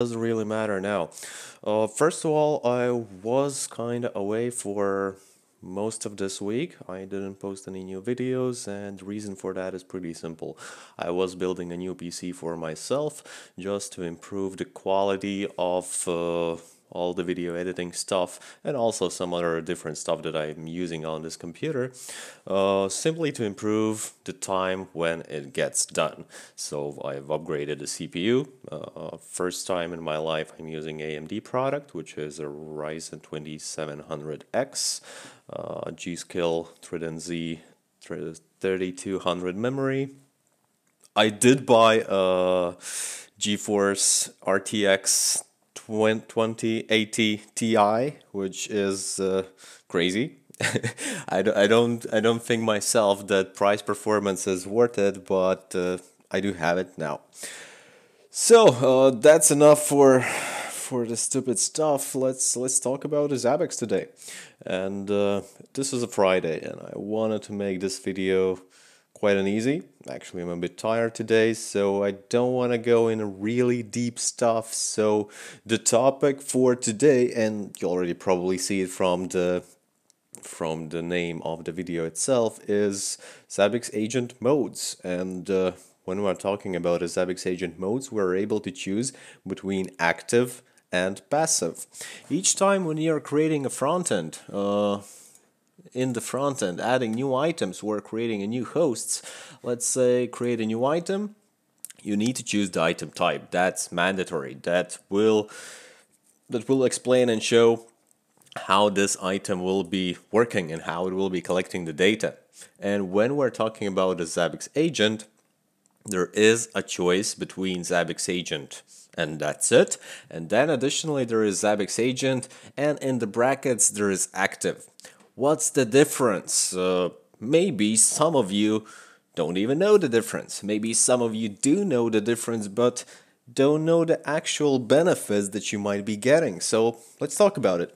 Doesn't really matter now. First of all, I was kind of away for most of this week. I didn't post any new videos, and the reason for that is pretty simple. I was building a new PC for myself just to improve the quality of all the video editing stuff and also some other different stuff that I'm using on this computer, simply to improve the time when it gets done. So I've upgraded the CPU. First time in my life I'm using AMD product, which is a Ryzen 2700X, G-Skill Trident Z 3200 memory. I did buy a GeForce RTX 2080 Ti, which is crazy. I don't think myself that price performance is worth it, but I do have it now. So that's enough for the stupid stuff. Let's talk about the Zabbix today. And this is a Friday, and I wanted to make this video quite uneasy. Actually, I'm a bit tired today, so I don't want to go in really deep stuff. So the topic for today, and you already probably see it from the name of the video itself, is Zabbix agent modes. And when we're talking about a Zabbix agent modes, we're able to choose between active and passive. Each time when you're creating a front end, in the front end, adding new items or creating a new hosts, let's say create a new item, you need to choose the item type. That's mandatory. That will explain and show how this item will be working and how it will be collecting the data. And when we're talking about a Zabbix agent, there is a choice between Zabbix agent and that's it. And then additionally there is Zabbix agent, and in the brackets there is active. What's the difference? Maybe some of you don't even know the difference. Maybe some of you do know the difference, but don't know the actual benefits that you might be getting. So let's talk about it.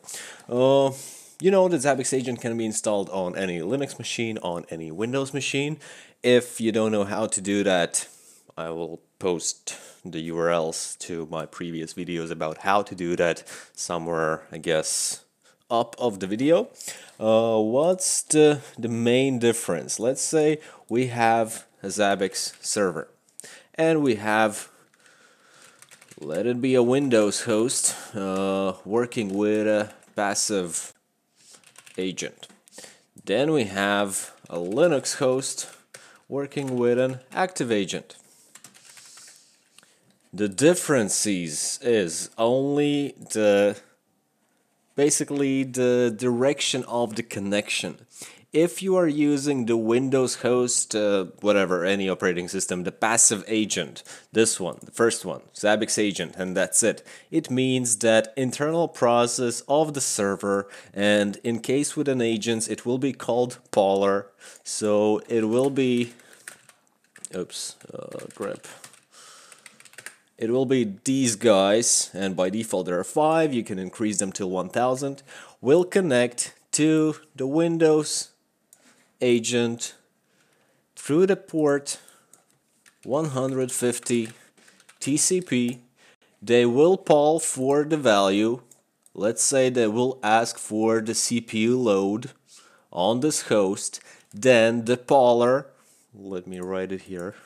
You know that Zabbix agent can be installed on any Linux machine, on any Windows machine. If you don't know how to do that, I will post the URLs to my previous videos about how to do that somewhere, I guess, up of the video. What's the main difference? Let's say we have a Zabbix server and we have, let it be a Windows host, working with a passive agent. Then we have a Linux host working with an active agent. The difference is only basically the direction of the connection. If you are using the Windows host, whatever, any operating system, the passive agent, this one, the first one, Zabbix agent, and that's it. It means that internal process of the server, and in case with an agent, it will be called poller. So it will be, grep. It will be these guys, and by default there are 5, you can increase them till 1000, will connect to the Windows agent through the port 150 TCP. They will poll for the value. Let's say they will ask for the CPU load on this host. Then the poller, let me write it here,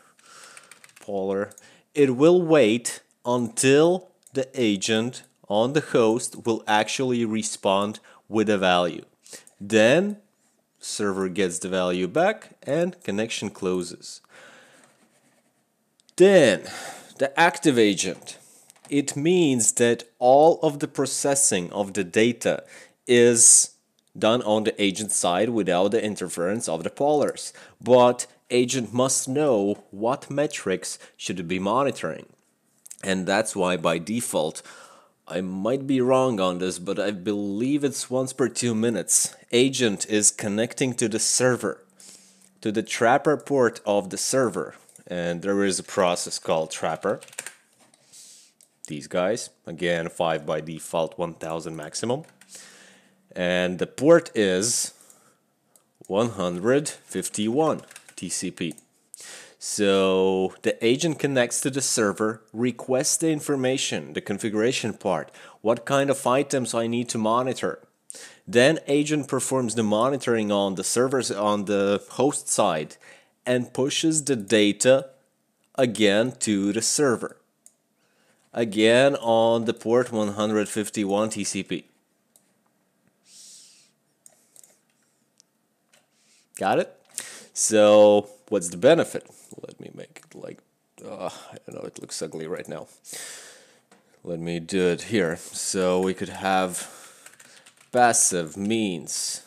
poller, it will wait until the agent on the host will actually respond with a value. Then server gets the value back and connection closes. Then the active agent, it means that all of the processing of the data is done on the agent side without the interference of the pollers. But agent must know what metrics should it be monitoring. And that's why by default, I might be wrong on this, but I believe it's once per 2 minutes, agent is connecting to the server, to the trapper port of the server. And there is a process called trapper. These guys, again, 5 by default, 1000 maximum. And the port is 151 TCP. So the agent connects to the server, requests the information, the configuration part, what kind of items I need to monitor. Then agent performs the monitoring on the servers on the host side and pushes the data again to the server. Again on the port 151 TCP. Got it? So what's the benefit? Let me make it like, I don't know, it looks ugly right now. Let me do it here. So we could have passive means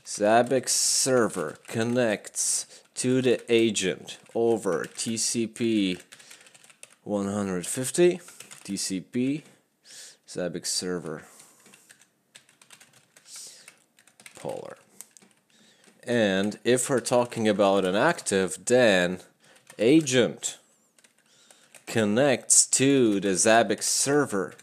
Zabbix server connects to the agent over TCP 150, TCP, Zabbix server, polar. And if we're talking about an active, then agent connects to the Zabbix server,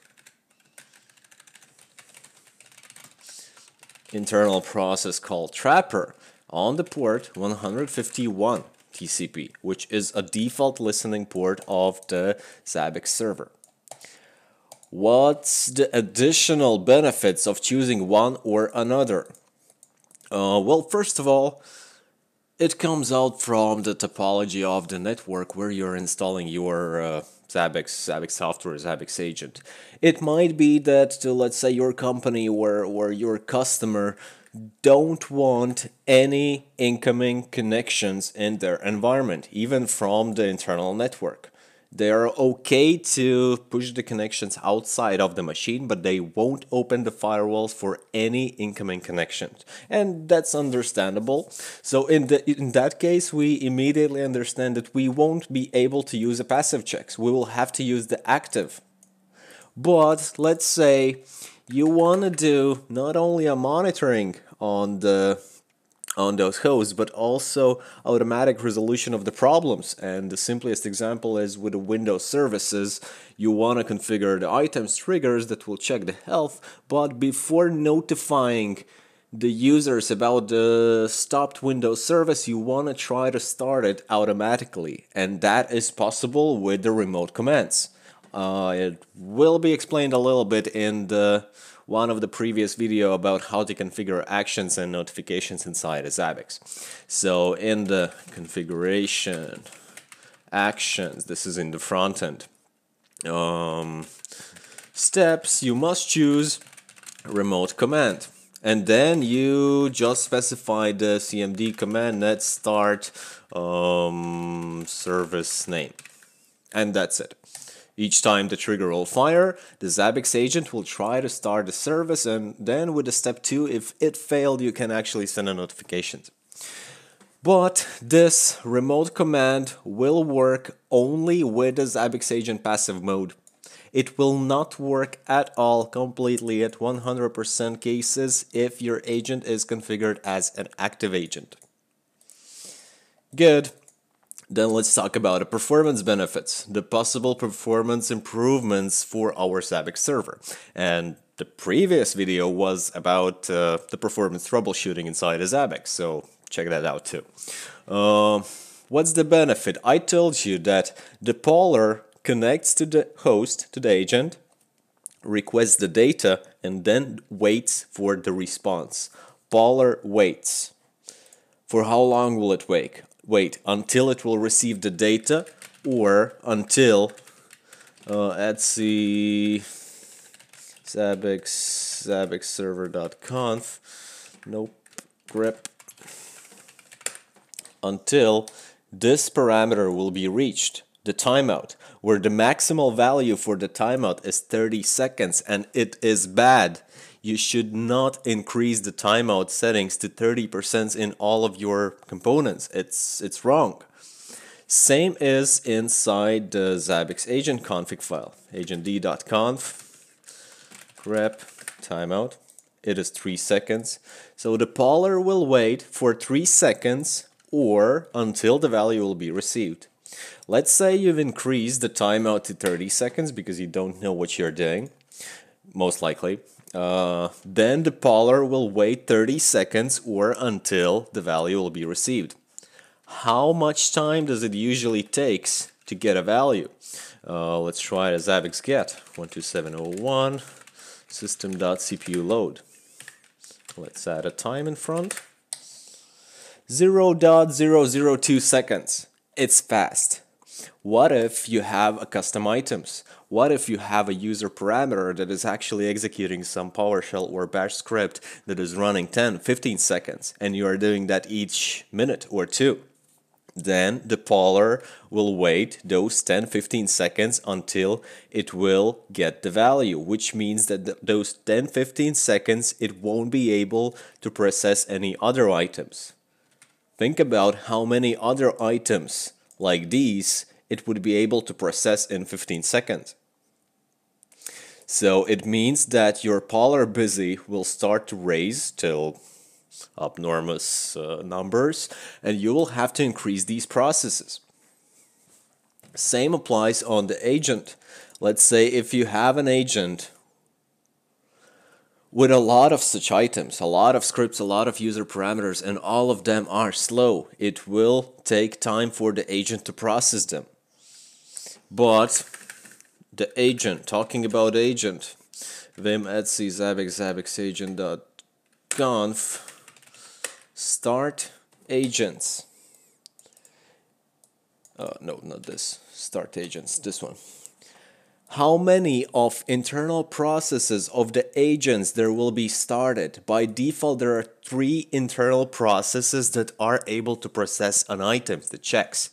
internal process called Trapper, on the port 151 TCP, which is a default listening port of the Zabbix server. What's the additional benefits of choosing one or another? Well, first of all, it comes out from the topology of the network where you're installing your Zabbix software, Zabbix agent. It might be that, let's say, your company or your customer don't want any incoming connections in their environment, even from the internal network. They are okay to push the connections outside of the machine, but they won't open the firewalls for any incoming connections. And that's understandable. So in that case, we immediately understand that we won't be able to use a passive checks. We will have to use the active. But let's say you want to do not only a monitoring on those hosts, but also automatic resolution of the problems. And the simplest example is with the Windows services. You want to configure the items triggers that will check the health, but before notifying the users about the stopped Windows service, you want to try to start it automatically, and that is possible with the remote commands. It will be explained a little bit in one of the previous video about how to configure actions and notifications inside a Zabbix. So in the configuration actions, this is in the front end steps, you must choose remote command, and then you just specify the cmd command net start service name, and that's it. Each time the trigger will fire, the Zabbix agent will try to start the service, and then with the step 2, if it failed, you can actually send a notification. But this remote command will work only with the Zabbix agent passive mode. It will not work at all completely at 100% cases if your agent is configured as an active agent. Good. Then let's talk about the performance benefits, the possible performance improvements for our Zabbix server. And the previous video was about the performance troubleshooting inside a Zabbix, so check that out too. What's the benefit? I told you that the polar connects to the host, to the agent, requests the data, and then waits for the response. Polar waits. For how long will it wait? Until it will receive the data, or until let's see, Zabbix server.conf, nope, grep, until this parameter will be reached, the timeout, where the maximal value for the timeout is 30 seconds, and it is bad. You should not increase the timeout settings to 30% in all of your components. It's wrong. Same is inside the Zabbix agent config file. agentd.conf, grep, timeout. It is 3 seconds. So the polar will wait for 3 seconds or until the value will be received. Let's say you've increased the timeout to 30 seconds because you don't know what you're doing, most likely. Then the polar will wait 30 seconds or until the value will be received. How much time does it usually takes to get a value? Let's try the Zabbix get 12701 system.cpu load. Let's add a time in front. 0.002 seconds. It's fast. What if you have a custom items? What if you have a user parameter that is actually executing some PowerShell or Bash script that is running 10, 15 seconds, and you are doing that each minute or two? Then the poller will wait those 10, 15 seconds until it will get the value, which means that those 10, 15 seconds it won't be able to process any other items. Think about how many other items like these it would be able to process in 15 seconds. So it means that your poller busy will start to raise till abnormous numbers, and you will have to increase these processes. Same applies on the agent. Let's say if you have an agent with a lot of such items, a lot of scripts, a lot of user parameters, and all of them are slow, it will take time for the agent to process them. But the agent, talking about agent, vim etc zabbix zabbix agent.conf start agents. No, not this. Start agents, this one. How many of internal processes of the agents there will be started? By default, there are 3 internal processes that are able to process an item, the checks,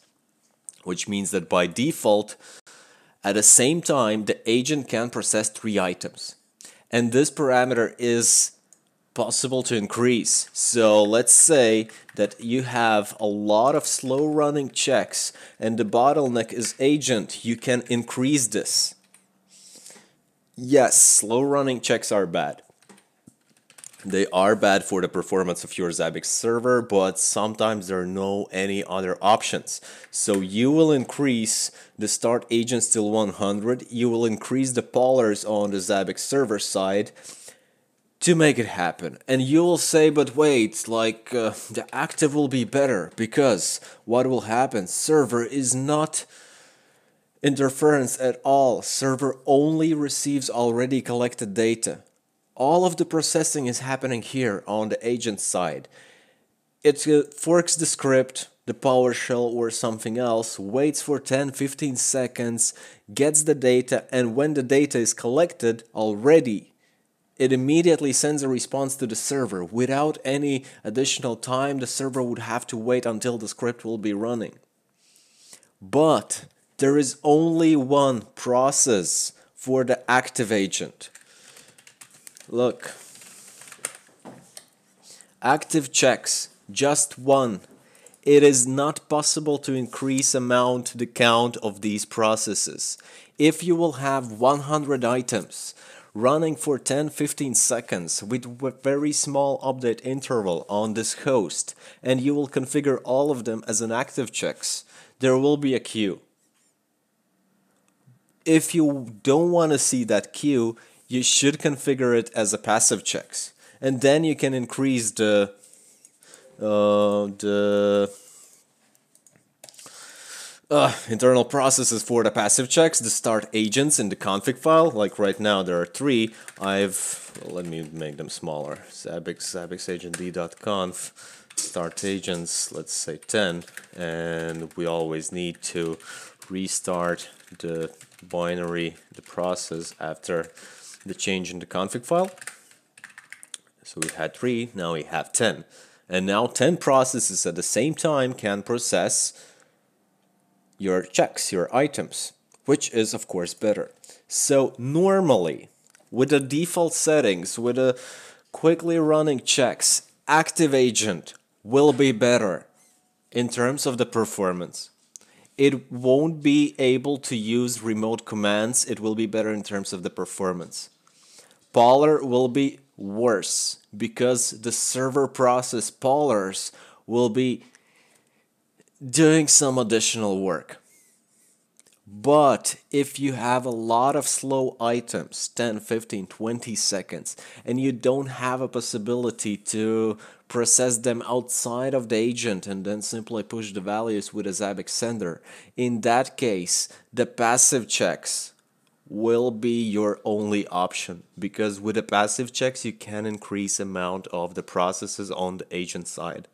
which means that by default, at the same time, the agent can process 3 items. And this parameter is possible to increase. So let's say that you have a lot of slow running checks and the bottleneck is agent. You can increase this. Yes, slow running checks are bad. They are bad for the performance of your Zabbix server, but sometimes there are no any other options. So you will increase the start agents till 100. You will increase the pollers on the Zabbix server side to make it happen. And you will say, but wait, like the active will be better, because what will happen? Server is not interference at all. Server only receives already collected data. All of the processing is happening here on the agent side. It forks the script, the PowerShell or something else, waits for 10-15 seconds, gets the data, and when the data is collected already, it immediately sends a response to the server. Without any additional time, the server would have to wait until the script will be running. But there is only one process for the active agent. Look, active checks, just one. It is not possible to increase the count of these processes. If you will have 100 items running for 10-15 seconds with a very small update interval on this host, and you will configure all of them as an active checks, there will be a queue. If you don't want to see that queue, you should configure it as a passive checks, and then you can increase the internal processes for the passive checks, the start agents in the config file. Like right now there are 3. Let me make them smaller. Zabbix agent d.conf start agents, let's say 10, and we always need to restart the binary, the process after the change in the config file. So we had 3, now we have 10. And now 10 processes at the same time can process your checks, your items, which is of course better. So normally, with the default settings, with the quickly running checks, active agent will be better in terms of the performance. It won't be able to use remote commands. It will be better in terms of the performance. Poller will be worse because the server process pollers will be doing some additional work. But if you have a lot of slow items, 10, 15, 20 seconds, and you don't have a possibility to process them outside of the agent and then simply push the values with a Zabbix sender, in that case, the passive checks will be your only option, because with the passive checks you can increase amount of the processes on the agent side.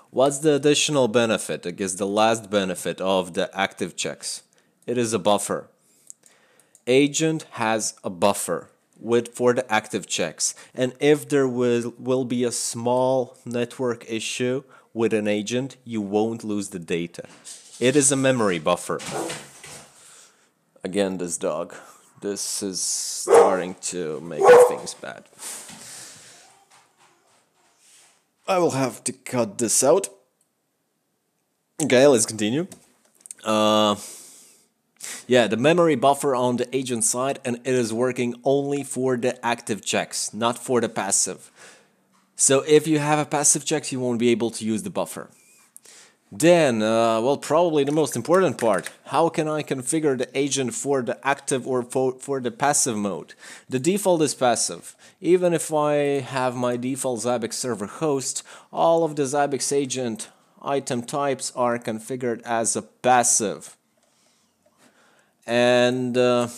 What's the additional benefit? I guess the last benefit of the active checks. It is a buffer. Agent has a buffer for the active checks, and if there will be a small network issue with an agent, you won't lose the data. It is a memory buffer. Again, this dog. This is starting to make things bad. I will have to cut this out. Okay, let's continue. Yeah, the memory buffer on the agent side, and it is working only for the active checks, not for the passive. So if you have a passive checks, you won't be able to use the buffer. Then, well, probably the most important part. How can I configure the agent for the active or for the passive mode? The default is passive. Even if I have my default Zabbix server host, all of the Zabbix agent item types are configured as a passive. And the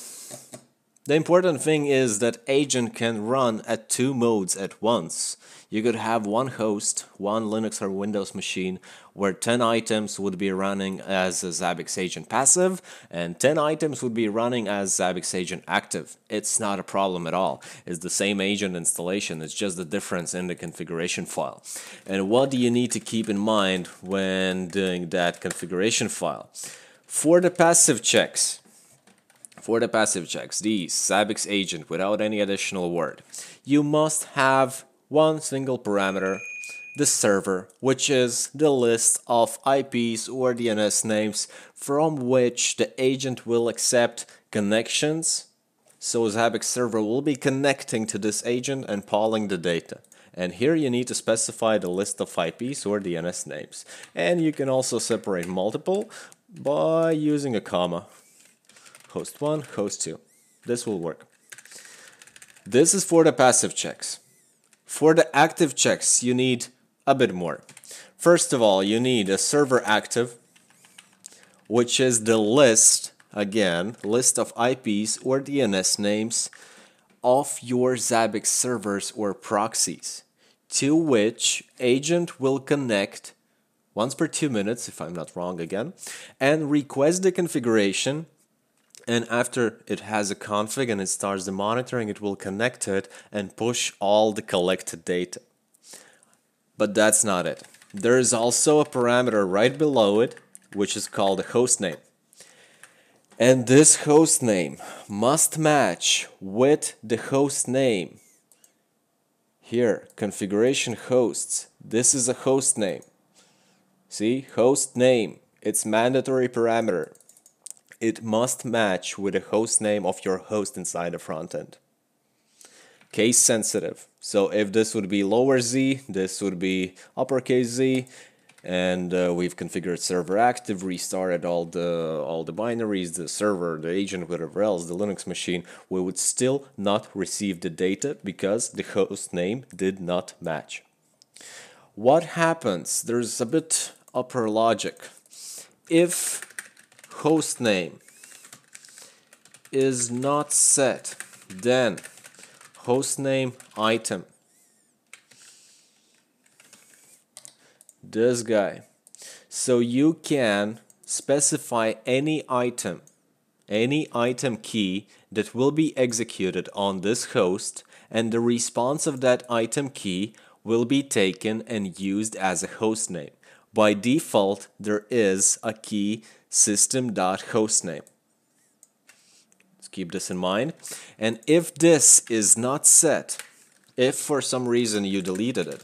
important thing is that agent can run at 2 modes at once. You could have one host, one Linux or Windows machine, where 10 items would be running as a Zabbix agent passive, and 10 items would be running as Zabbix agent active. It's not a problem at all. It's the same agent installation, it's just the difference in the configuration file. And what do you need to keep in mind when doing that configuration file? For the passive checks, these Zabbix agent without any additional word, you must have one single parameter, the server, which is the list of IPs or DNS names from which the agent will accept connections. So Zabbix server will be connecting to this agent and polling the data. And here you need to specify the list of IPs or DNS names. And you can also separate multiple by using a comma. Host 1, host 2. This will work. This is for the passive checks. For the active checks, you need a bit more. First of all, you need a server active, which is the list, again, list of IPs or DNS names of your Zabbix servers or proxies, to which agent will connect once per 2 minutes, if I'm not wrong again, and request the configuration. And after it has a config and it starts the monitoring, it will connect to it and push all the collected data. But that's not it. There is also a parameter right below it, which is called a host name. And this host name must match with the host name. Here, configuration hosts. This is a host name. See, host name. It's mandatory parameter. It must match with the host name of your host inside the frontend. Case sensitive. So if this would be lower Z, this would be uppercase Z, and we've configured server active, restarted all the binaries, the server, the agent, whatever else, the Linux machine, we would still not receive the data because the host name did not match. What happens? There's a bit upper logic. If host name is not set, then host name item, this guy. So you can specify any item key that will be executed on this host, and the response of that item key will be taken and used as a host name. By default, there is a key system.hostname. Let's keep this in mind. And if this is not set, if for some reason you deleted it,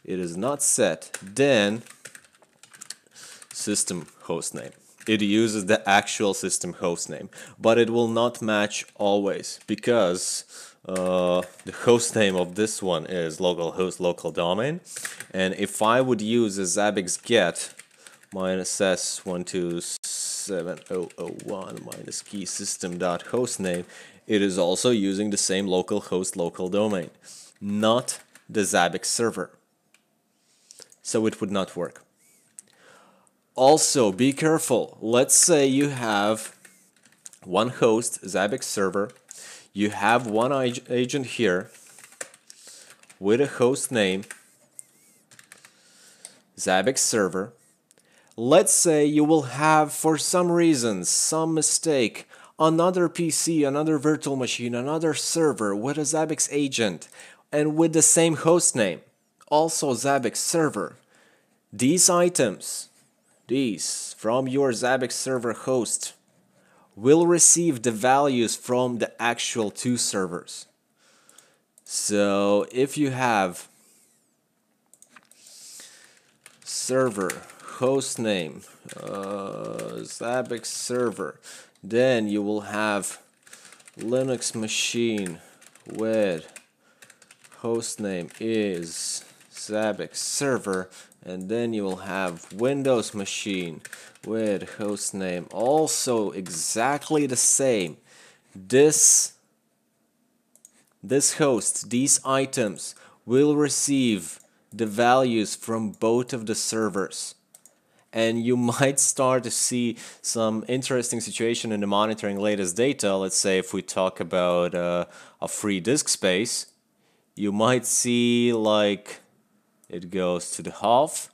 it is not set, then system hostname. It uses the actual system hostname, but it will not match always because the host name of this one is localhost local domain. And if I would use a Zabbix get -s 127 7001 minus key system dot hostname, it is also using the same localhost local domain, not the Zabbix server. So it would not work. Also, be careful. Let's say you have one host, Zabbix server. You have one agent here with a host name, Zabbix server. Let's say you will have, for some reason, some mistake, another PC, another virtual machine, another server with a Zabbix agent and with the same host name, also Zabbix server. These items, these from your Zabbix server host, will receive the values from the actual two servers. So if you have server host name Zabbix server, then you will have Linux machine with host name is Zabbix server, and then you will have Windows machine with host name also exactly the same. This host, these items will receive the values from both of the servers. And you might start to see some interesting situation in the monitoring latest data. Let's say if we talk about a free disk space, you might see like it goes to the half,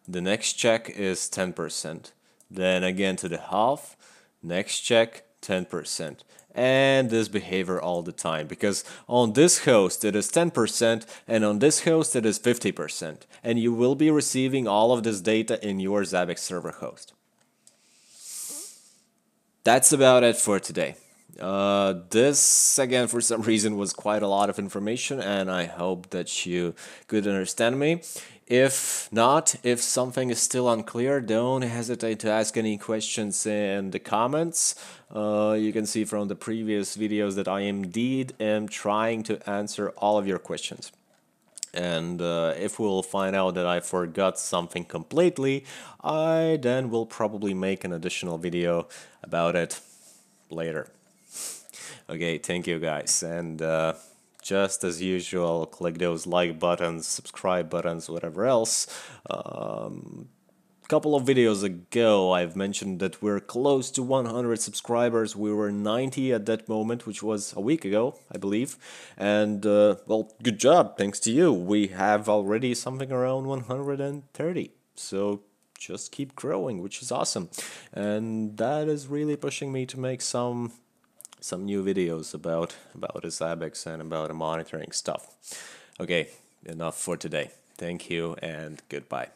the next check is 10%, then again to the half, next check 10%. And this behavior all the time, because on this host it is 10% and on this host it is 50%, and you will be receiving all of this data in your Zabbix server host. That's about it for today. This again for some reason was quite a lot of information, and I hope that you could understand me. If not, if something is still unclear, don't hesitate to ask any questions in the comments. You can see from the previous videos that I indeed am trying to answer all of your questions. And if we'll find out that I forgot something completely, I then will probably make an additional video about it later. Okay, thank you guys, and just as usual, click those like buttons, subscribe buttons, whatever else. Couple of videos ago I've mentioned that we're close to 100 subscribers. We were 90 at that moment, which was a week ago, I believe. And well, good job, thanks to you. We have already something around 130. So just keep growing, which is awesome. And that is really pushing me to make some new videos about Zabbix and about the monitoring stuff. Okay, enough for today. Thank you and goodbye.